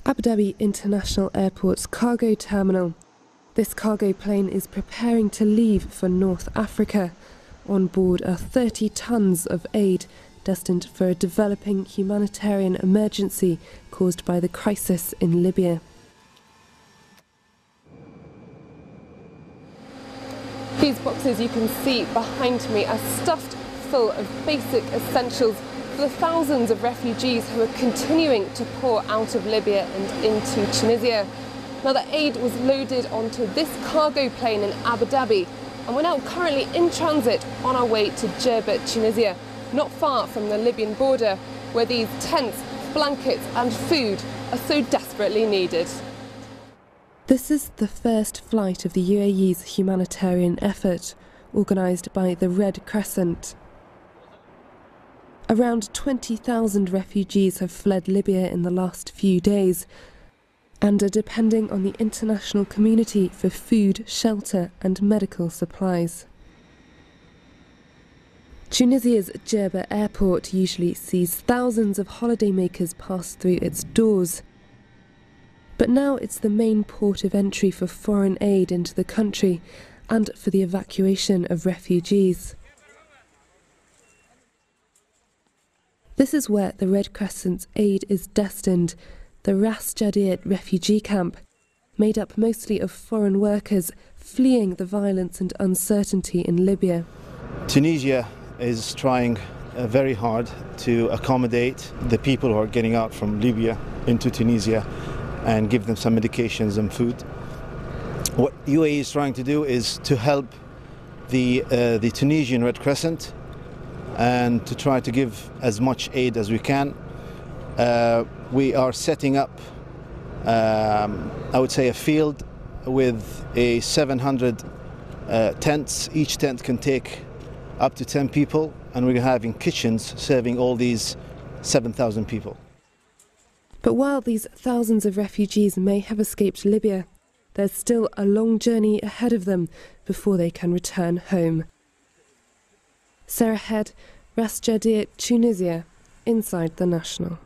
Abu Dhabi International Airport's cargo terminal. This cargo plane is preparing to leave for North Africa. On board are 30 tons of aid destined for a developing humanitarian emergency caused by the crisis in Libya. These boxes you can see behind me are stuffed full of basic essentials for the thousands of refugees who are continuing to pour out of Libya and into Tunisia. Now, the aid was loaded onto this cargo plane in Abu Dhabi, and we're now currently in transit on our way to Jerba, Tunisia, not far from the Libyan border, where these tents, blankets and food are so desperately needed. This is the first flight of the UAE's humanitarian effort, organised by the Red Crescent. Around 20,000 refugees have fled Libya in the last few days and are depending on the international community for food, shelter and medical supplies. Tunisia's Jerba airport usually sees thousands of holidaymakers pass through its doors. But now it's the main port of entry for foreign aid into the country and for the evacuation of refugees. This is where the Red Crescent's aid is destined, the Ras Jadiet refugee camp, made up mostly of foreign workers fleeing the violence and uncertainty in Libya. Tunisia is trying very hard to accommodate the people who are getting out from Libya into Tunisia and give them some medications and food. What UAE is trying to do is to help the Tunisian Red Crescent and to try to give as much aid as we can. We are setting up, I would say, a field with 700 tents. Each tent can take up to 10 people, and we're having kitchens serving all these 7,000 people. But while these thousands of refugees may have escaped Libya, there's still a long journey ahead of them before they can return home. Sarah Head, Ras Jadiet, Tunisia, inside the National.